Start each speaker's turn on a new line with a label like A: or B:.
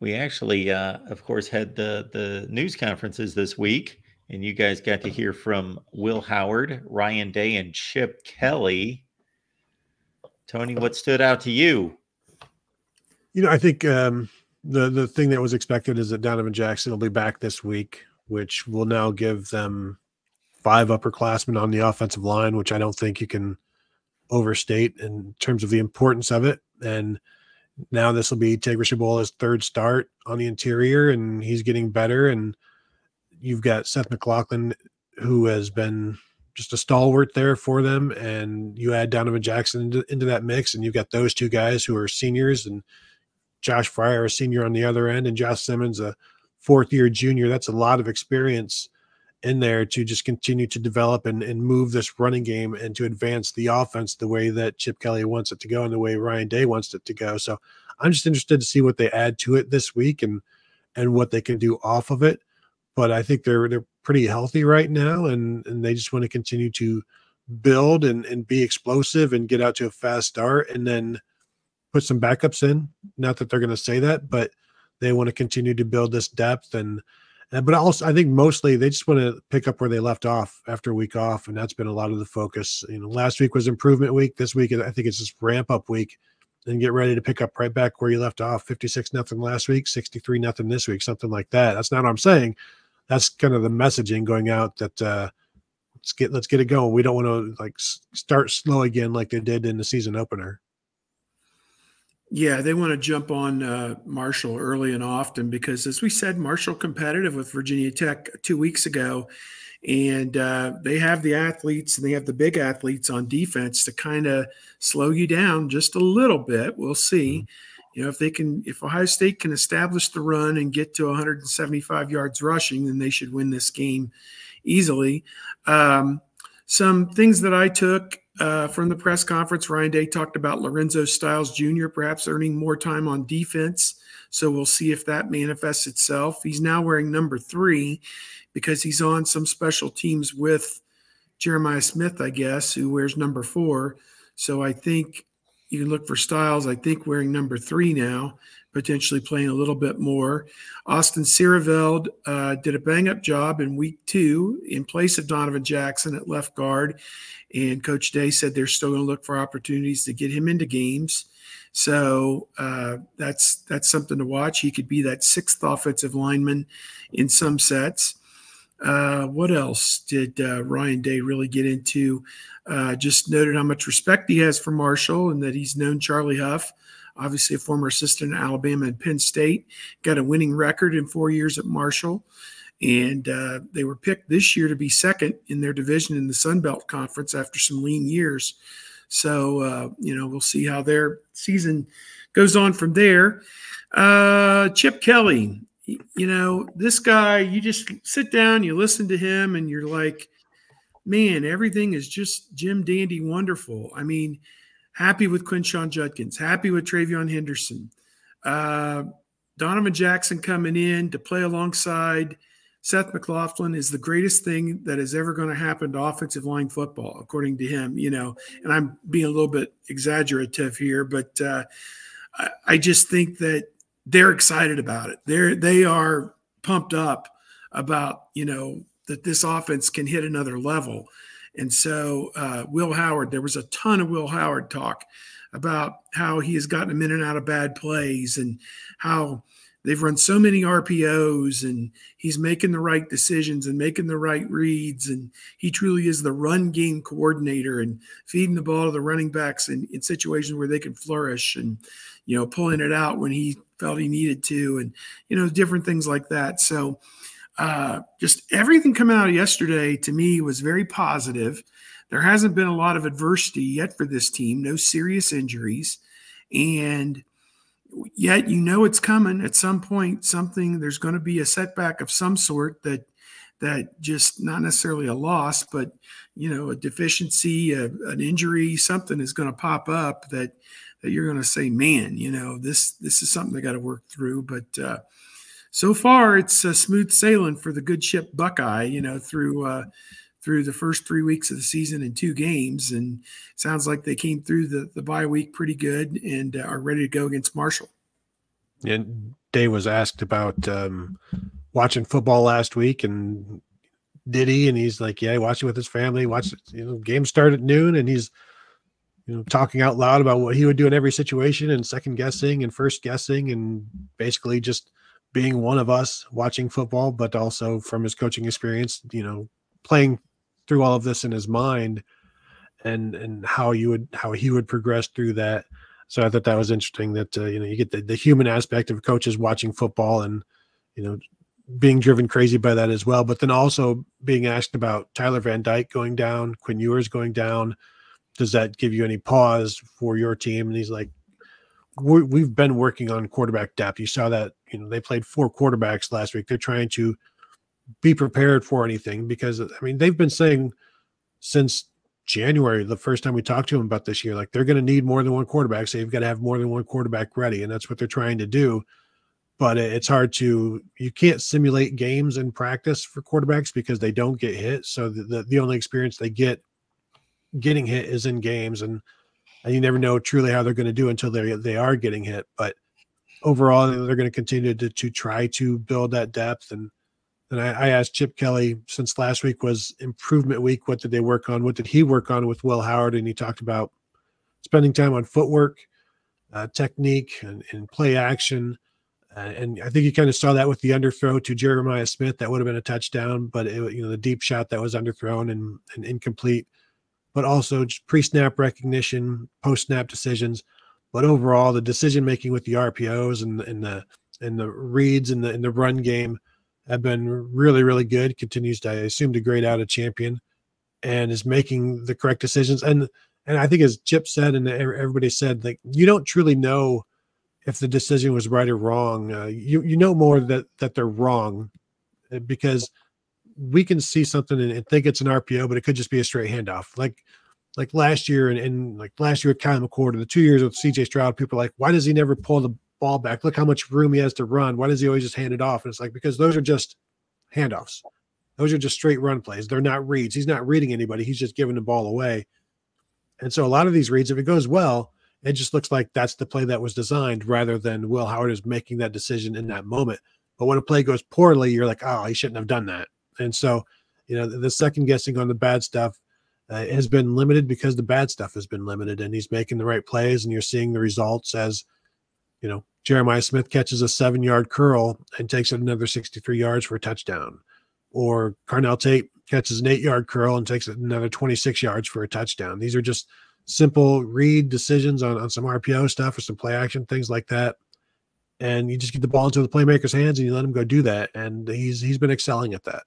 A: We actually, of course, had the news conferences this week, and you guys got to hear from Will Howard, Ryan Day, and Chip Kelly. Tony, what stood out to you?
B: I think the thing that was expected is that Donovan Jackson will be back this week, which will now give them 5 upperclassmen on the offensive line, which I don't think you can overstate in terms of the importance of it. And now this will be Tigre Chabola's 3rd start on the interior, and he's getting better. And you've got Seth McLaughlin, who has been just a stalwart there for them. And you add Donovan Jackson into that mix, and you've got those 2 guys who are seniors, and Josh Fryer, a senior on the other end, and Josh Simmons, a 4th-year junior. That's a lot of experience in there to just continue to develop and move this running game and to advance the offense the way that Chip Kelly wants it to go and the way Ryan Day wants it to go. So I'm just interested to see what they add to it this week and what they can do off of it. But I think they're pretty healthy right now, and they just want to continue to build and be explosive and get out to a fast start and then put some backups in. Not that they're going to say that, but they want to continue to build this depth but also I think mostly they just want to pick up where they left off after a week off, and that's been a lot of the focus. Last week was improvement week. This week I think it's just ramp up week and get ready to pick up right back where you left off. 56-0 last week, 63-0 this week, something like that. That's not what I'm saying. That's kind of the messaging going out that let's get it going. We don't want to start slow again like they did in the season opener.
C: Yeah, they want to jump on Marshall early and often because, as we said, Marshall competitive with Virginia Tech 2 weeks ago, and they have the athletes and they have the big athletes on defense to kind of slow you down just a little bit. We'll see. If Ohio State can establish the run and get to 175 yards rushing, then they should win this game easily. Some things that I took from the press conference, Ryan Day talked about Lorenzo Styles Jr. perhaps earning more time on defense. So we'll see if that manifests itself. He's now wearing number 3 because he's on some special teams with Jeremiah Smith, I guess, who wears number 4. So I think you can look for Styles, I think, wearing number 3 now, potentially playing a little bit more. Austin Siereveld did a bang-up job in week 2 in place of Donovan Jackson at left guard. And Coach Day said they're still going to look for opportunities to get him into games. So that's something to watch. He could be that 6th offensive lineman in some sets. What else did Ryan Day really get into? Just noted how much respect he has for Marshall and that he's known Charlie Huff, obviously a former assistant at Alabama and Penn State, got a winning record in 4 years at Marshall. And they were picked this year to be 2nd in their division in the Sun Belt Conference after some lean years. So, we'll see how their season goes on from there. Chip Kelly, this guy, you just sit down, you listen to him, and you're like, man, everything is just Jim Dandy wonderful. I mean, happy with Quinshon Judkins, happy with Travion Henderson. Donovan Jackson coming in to play alongside Seth McLaughlin is the greatest thing that is ever going to happen to offensive line football, according to him, and I'm being a little bit exaggerative here, but I just think that they're excited about it. They are pumped up about, that this offense can hit another level. And so Will Howard, there was a ton of Will Howard talk about how he has gotten them in and out of bad plays and how they've run so many RPOs and he's making the right decisions and making the right reads. And he truly is the run game coordinator and feeding the ball to the running backs in situations where they can flourish and, pulling it out when he felt he needed to and, different things like that. So just everything coming out of yesterday to me was very positive. There hasn't been a lot of adversity yet for this team, no serious injuries. And yet, it's coming at some point. There's going to be a setback of some sort that just not necessarily a loss, but a deficiency, an injury, something is going to pop up that you're going to say, man, this is something they got to work through. But so far, it's smooth sailing for the good ship Buckeye. Through the first 3 weeks of the season in 2 games. And it sounds like they came through the bye week pretty good and are ready to go against Marshall.
B: And Day was asked about watching football last week, and did he? And he's like, yeah, he watched it with his family. Watched, game started at noon, and he's talking out loud about what he would do in every situation, and second guessing and first guessing, and basically just being one of us watching football, but also from his coaching experience, playing through all of this in his mind, and how he would progress through that. So I thought that was interesting that, you get the human aspect of coaches watching football and, being driven crazy by that as well. But then also being asked about Tyler Van Dyke going down, Quinn Ewers going down. Does that give you any pause for your team? And he's like, we've been working on quarterback depth. You saw that, they played 4 quarterbacks last week. They're trying to be prepared for anything because, they've been saying since January, the first time we talked to them about this year, like they're going to need more than one quarterback. So you've got to have more than one quarterback ready. And that's what they're trying to do. But it's hard you can't simulate games in practice for quarterbacks because they don't get hit. So the only experience they get getting hit is in games, and you never know truly how they're going to do until they are getting hit. But overall, they're going to continue to try to build that depth. And I asked Chip Kelly, since last week was improvement week, what did they work on? What did he work on with Will Howard? And he talked about spending time on footwork, technique, and play action. And I think you kind of saw that with the underthrow to Jeremiah Smith. That would have been a touchdown, but the deep shot that was underthrown and incomplete. But also just pre-snap recognition, post-snap decisions. But overall, the decision-making with the RPOs and the reads and the run game have been really, really good. Continues to, I assume, to grade out a champion and is making the correct decisions. And I think, as Chip said and everybody said, like, you don't truly know if the decision was right or wrong. You know more that they're wrong because we can see something and think it's an RPO, but it could just be a straight handoff. Like last year and like last year with Kyle McCord, the 2 years with CJ Stroud, people are like, why does he never pull the ball back? Look how much room he has to run. Why does he always just hand it off? And it's like, because those are just handoffs. Those are just straight run plays. They're not reads. He's not reading anybody. He's just giving the ball away. And so a lot of these reads, if it goes well, it just looks like that's the play that was designed rather than Will Howard is making that decision in that moment. But when a play goes poorly, you're like, oh, he shouldn't have done that. And so, the second guessing on the bad stuff has been limited because the bad stuff has been limited, and he's making the right plays, and you're seeing the results as, Jeremiah Smith catches a 7-yard curl and takes it another 63 yards for a touchdown, or Carnell Tate catches an 8-yard curl and takes it another 26 yards for a touchdown. These are just simple read decisions on some RPO stuff or some play action, things like that. And you just get the ball into the playmaker's hands and you let him go do that. And he's been excelling at that.